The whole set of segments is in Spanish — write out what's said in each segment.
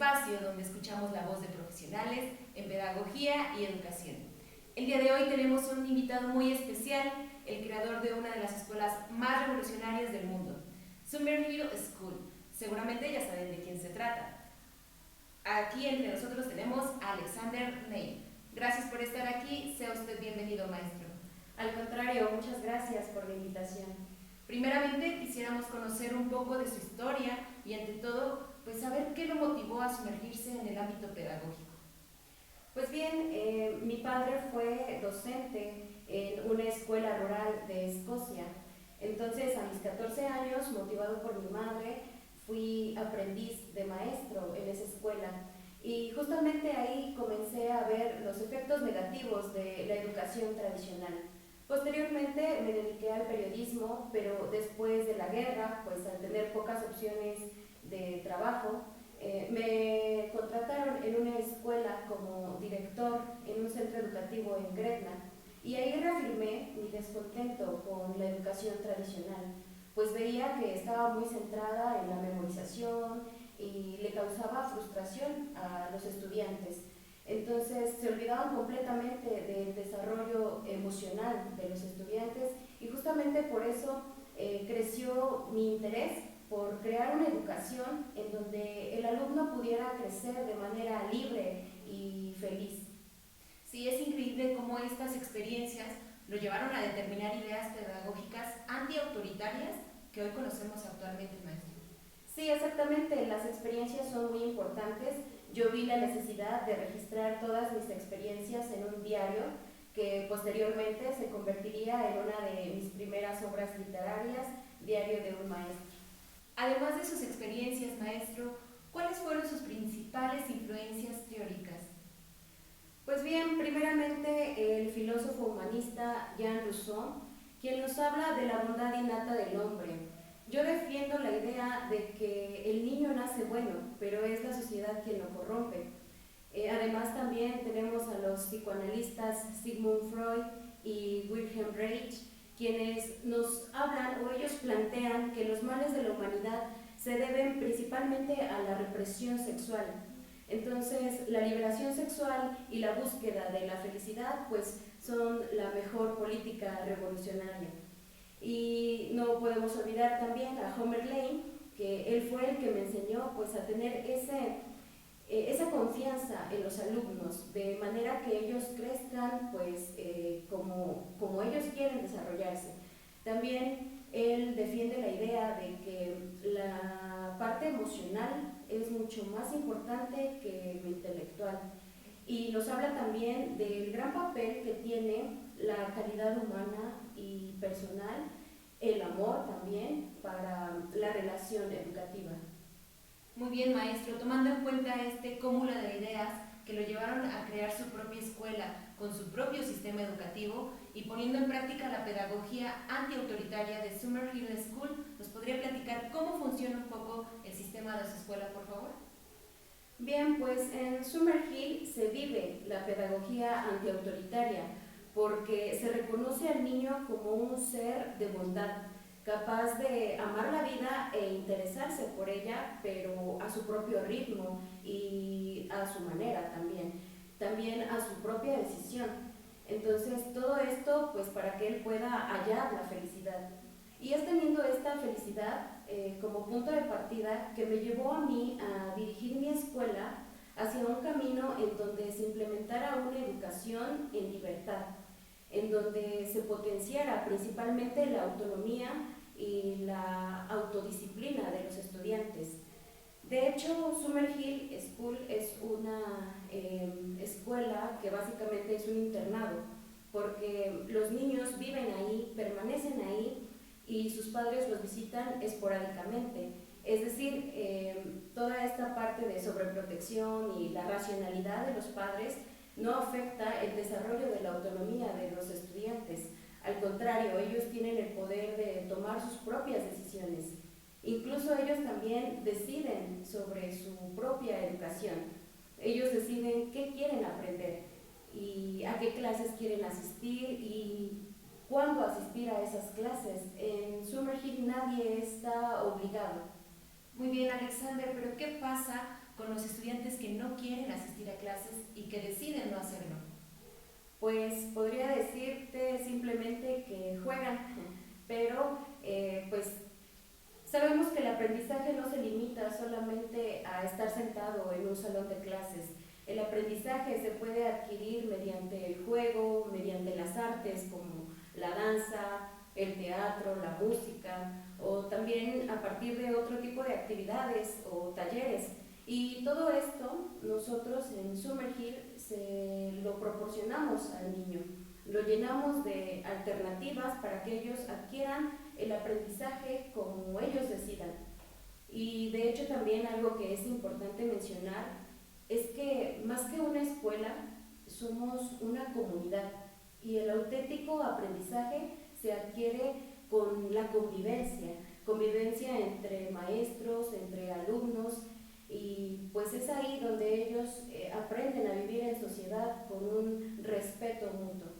espacio donde escuchamos la voz de profesionales en pedagogía y educación. El día de hoy tenemos un invitado muy especial, el creador de una de las escuelas más revolucionarias del mundo, Summerhill School. Seguramente ya saben de quién se trata. Aquí entre nosotros tenemos a Alexander Ney. Gracias por estar aquí, sea usted bienvenido, maestro. Al contrario, muchas gracias por la invitación. Primeramente quisiéramos conocer un poco de su historia y ante todo, pues saber qué lo motivó a sumergirse en el ámbito pedagógico. Pues bien, mi padre fue docente en una escuela rural de Escocia. Entonces, a mis 14 años, motivado por mi madre, fui aprendiz de maestro en esa escuela. Y justamente ahí comencé a ver los efectos negativos de la educación tradicional. Posteriormente me dediqué al periodismo, pero después de la guerra, pues al tener pocas opciones de trabajo, me contrataron en una escuela como director en un centro educativo en Gretna y ahí reafirmé mi descontento con la educación tradicional, pues veía que estaba muy centrada en la memorización y le causaba frustración a los estudiantes. Entonces se olvidaban completamente del desarrollo emocional de los estudiantes y justamente por eso creció mi interés por crear una educación en donde el alumno pudiera crecer de manera libre y feliz. Sí, es increíble cómo estas experiencias lo llevaron a determinar ideas pedagógicas antiautoritarias que hoy conocemos actualmente, maestro. Sí, exactamente, las experiencias son muy importantes. Yo vi la necesidad de registrar todas mis experiencias en un diario que posteriormente se convertiría en una de mis primeras obras literarias, Diario de un maestro. Además de sus experiencias, maestro, ¿cuáles fueron sus principales influencias teóricas? Pues bien, primeramente el filósofo humanista Jean Rousseau, quien nos habla de la bondad innata del hombre. Yo defiendo la idea de que el niño nace bueno, pero es la sociedad quien lo corrompe. Además también tenemos a los psicoanalistas Sigmund Freud y Wilhelm Reich, quienes nos hablan o ellos plantean que los males de la humanidad se deben principalmente a la represión sexual. Entonces, la liberación sexual y la búsqueda de la felicidad pues son la mejor política revolucionaria. Y no podemos olvidar también a Homer Lane, que él fue el que me enseñó pues a tener esa confianza en los alumnos, de manera que ellos crezcan pues como ellos quieren desarrollarse. También él defiende la idea de que la parte emocional es mucho más importante que lo intelectual y nos habla también del gran papel que tiene la calidad humana y personal, el amor también para la relación educativa. Muy bien, maestro, tomando en cuenta este cúmulo de ideas que lo llevaron a crear su propia escuela con su propio sistema educativo y poniendo en práctica la pedagogía antiautoritaria de Summerhill School, ¿nos podría platicar cómo funciona un poco el sistema de su escuela, por favor? Bien, pues en Summerhill se vive la pedagogía antiautoritaria porque se reconoce al niño como un ser de bondad, capaz de amar la vida e interesarse por ella, pero a su propio ritmo y a su manera también, también a su propia decisión. Entonces, todo esto pues para que él pueda hallar la felicidad. Y es teniendo esta felicidad como punto de partida que me llevó a mí a dirigir mi escuela hacia un camino en donde se implementara una educación en libertad, en donde se potenciara principalmente la autonomía y la autodisciplina de los estudiantes. De hecho, Summerhill School es una escuela que básicamente es un internado, porque los niños viven ahí, permanecen ahí y sus padres los visitan esporádicamente. Es decir, toda esta parte de sobreprotección y la racionalidad de los padres no afecta el desarrollo de la autonomía de los estudiantes. Al contrario, ellos tienen el poder de tomar sus propias decisiones. Incluso ellos también deciden sobre su propia educación. Ellos deciden qué quieren aprender y a qué clases quieren asistir y cuándo asistir a esas clases. En Summerhill nadie está obligado. Muy bien, Alexander, pero ¿qué pasa con los estudiantes que no quieren asistir a clases y que deciden no hacerlo? Pues podría decirte simplemente que juegan, pero pues sabemos que el aprendizaje no se limita solamente a estar sentado en un salón de clases. El aprendizaje se puede adquirir mediante el juego, mediante las artes como la danza, el teatro, la música, o también a partir de otro tipo de actividades o talleres. Y todo esto nosotros en Summerhill se lo proporcionamos al niño, lo llenamos de alternativas para que ellos adquieran el aprendizaje como ellos decidan. Y de hecho también algo que es importante mencionar es que más que una escuela somos una comunidad y el auténtico aprendizaje se adquiere con la convivencia entre maestros, entre alumnos, y pues es ahí donde ellos aprenden a vivir en sociedad con un respeto mutuo.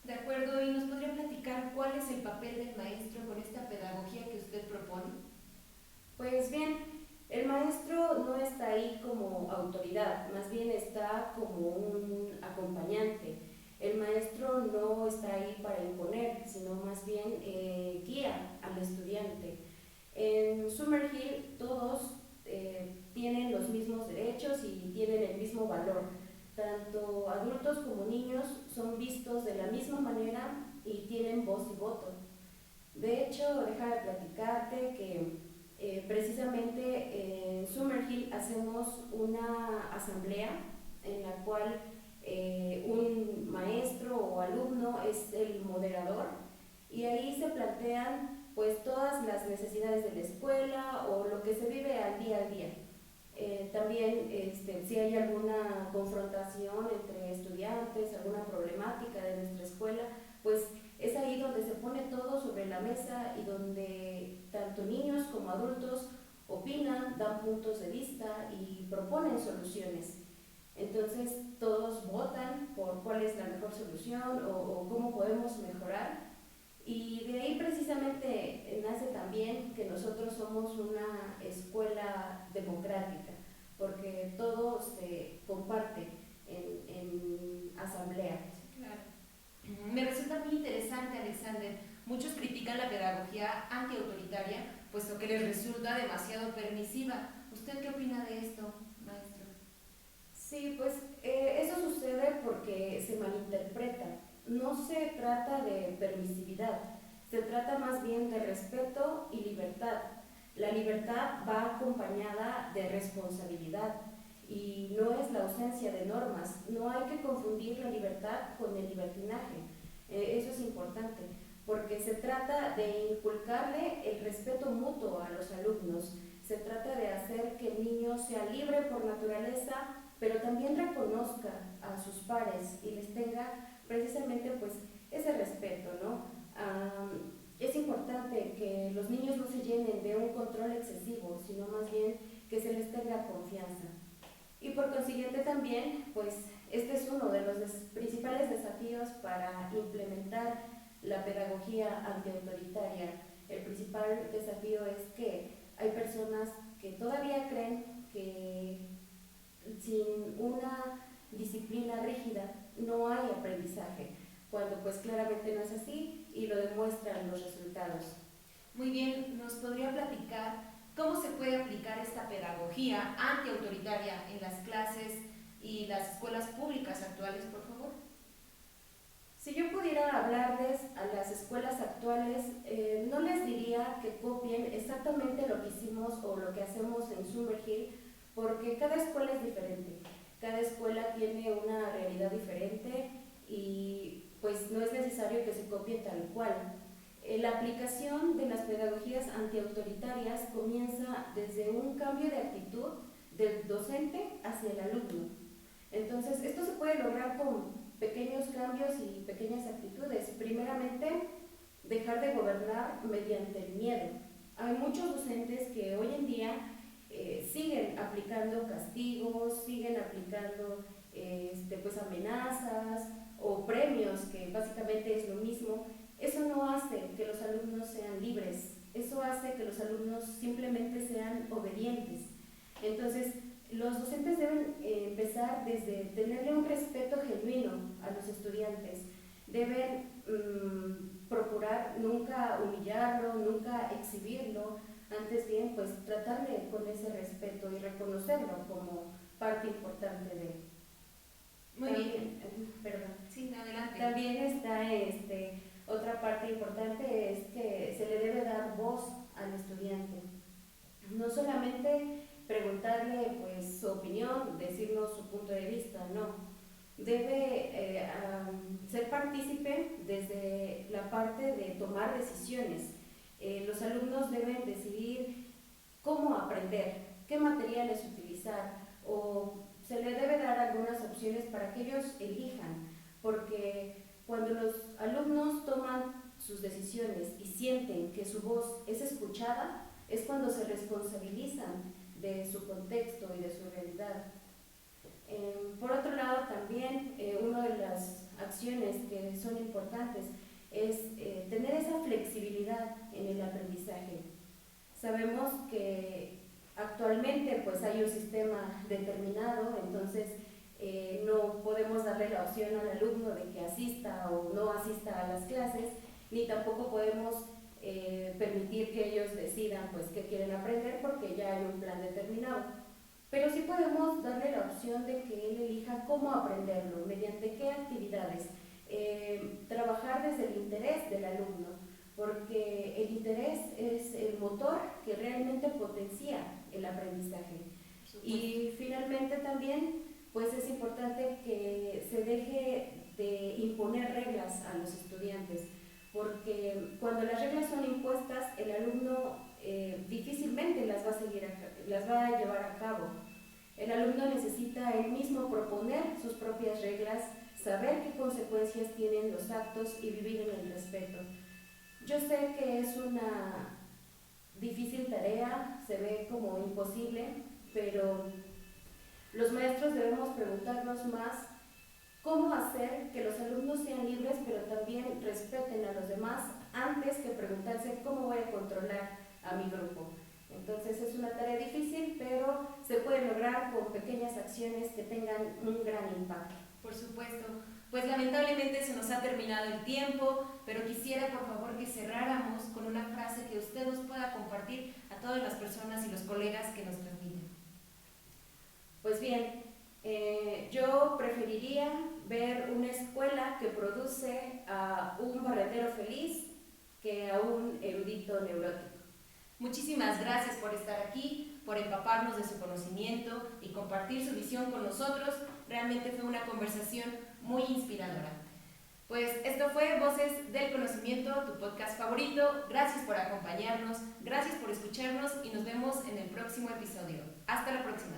De acuerdo, ¿y nos podría platicar cuál es el papel del maestro con esta pedagogía que usted propone? Pues bien, el maestro no está ahí como autoridad, más bien está como un acompañante. El maestro no está ahí para imponer, sino más bien guía al estudiante. En Summerhill todos tienen los mismos derechos y tienen el mismo valor. Tanto adultos como niños son vistos de la misma manera y tienen voz y voto. De hecho, deja de platicarte que precisamente en Summerhill hacemos una asamblea en la cual un maestro o alumno es el moderador y ahí se plantean pues todas las necesidades de la escuela o lo que se vive al día. También si hay alguna confrontación entre estudiantes, alguna problemática de nuestra escuela, pues es ahí donde se pone todo sobre la mesa y donde tanto niños como adultos opinan, dan puntos de vista y proponen soluciones. Entonces todos votan por cuál es la mejor solución o cómo podemos mejorar. Y de ahí precisamente nace también que nosotros somos una escuela democrática, porque todo se comparte en asamblea. Claro. Me resulta muy interesante, Alexander. Muchos critican la pedagogía antiautoritaria, puesto que les resulta demasiado permisiva. ¿Usted qué opina de esto, maestro? Sí, pues eso sucede porque se malinterpreta. No se trata de permisividad, se trata más bien de respeto y libertad. La libertad va acompañada de responsabilidad y no es la ausencia de normas. No hay que confundir la libertad con el libertinaje. Eso es importante, porque se trata de inculcarle el respeto mutuo a los alumnos. Se trata de hacer que el niño sea libre por naturaleza, pero también reconozca a sus pares y les tenga precisamente pues ese respeto, ¿no? Es importante que los niños no se llenen de un control excesivo, sino más bien que se les tenga confianza. Y por consiguiente también, pues este es uno de los principales desafíos para implementar la pedagogía antiautoritaria. El principal desafío es que hay personas que todavía creen que sin una disciplina rígida no hay aprendizaje, cuando pues claramente no es así y lo demuestran los resultados. Muy bien, ¿nos podría platicar cómo se puede aplicar esta pedagogía antiautoritaria en las clases y las escuelas públicas actuales, por favor? Si yo pudiera hablarles a las escuelas actuales, no les diría que copien exactamente lo que hicimos o lo que hacemos en Summerhill, porque cada escuela es diferente, cada escuela tiene una realidad diferente y pues no es necesario que se copie tal cual. La aplicación de las pedagogías antiautoritarias comienza desde un cambio de actitud del docente hacia el alumno. Entonces, esto se puede lograr con pequeños cambios y pequeñas actitudes. Primeramente, dejar de gobernar mediante el miedo. Hay muchos docentes que hoy en día siguen aplicando castigos, siguen aplicando pues amenazas o premios, que básicamente es lo mismo. Eso no hace que los alumnos sean libres, eso hace que los alumnos simplemente sean obedientes. Entonces, los docentes deben empezar desde tenerle un respeto genuino a los estudiantes. Deben procurar nunca humillarlo, nunca exhibirlo, antes bien pues tratarle con ese respeto y reconocerlo como parte importante de él. Muy bien. Perdón. Sí, adelante. También está otra parte importante, es que se le debe dar voz al estudiante. No solamente preguntarle pues su opinión, decirnos su punto de vista, no. Debe ser partícipe desde la parte de tomar decisiones. Los alumnos deben decidir cómo aprender, qué materiales utilizar, o se le debe dar algunas opciones para que ellos elijan, porque cuando los alumnos toman sus decisiones y sienten que su voz es escuchada, es cuando se responsabilizan de su contexto y de su realidad. Por otro lado, también una de las acciones que son importantes es tener esa flexibilidad en el aprendizaje. Sabemos que actualmente pues hay un sistema determinado, entonces no podemos darle la opción al alumno de que asista o no asista a las clases, ni tampoco podemos permitir que ellos decidan pues qué quieren aprender porque ya hay un plan determinado. Pero sí podemos darle la opción de que él elija cómo aprenderlo, mediante qué actividades, trabajar desde el interés del alumno, porque el interés es el motor que realmente potencia el aprendizaje. Y finalmente también pues es importante que se deje de imponer reglas a los estudiantes, porque cuando las reglas son impuestas, el alumno difícilmente las va a llevar a cabo. El alumno necesita él mismo proponer sus propias reglas, saber qué consecuencias tienen los actos y vivir en el respeto. Yo sé que es una difícil tarea, se ve como imposible, pero los maestros debemos preguntarnos más cómo hacer que los alumnos sean libres, pero también respeten a los demás, antes que preguntarse cómo voy a controlar a mi grupo. Entonces es una tarea difícil, pero se puede lograr con pequeñas acciones que tengan un gran impacto. Por supuesto. Pues lamentablemente se nos ha terminado el tiempo, pero quisiera por favor que cerráramos con una frase que usted nos pueda compartir a todas las personas y los colegas que nos transmiten. Pues bien, yo preferiría ver una escuela que produce a un barrendero feliz que a un erudito neurótico. Muchísimas gracias por estar aquí, por empaparnos de su conocimiento y compartir su visión con nosotros. Realmente fue una conversación muy inspiradora. Pues esto fue Voces del Conocimiento, tu podcast favorito. Gracias por acompañarnos, gracias por escucharnos y nos vemos en el próximo episodio. Hasta la próxima.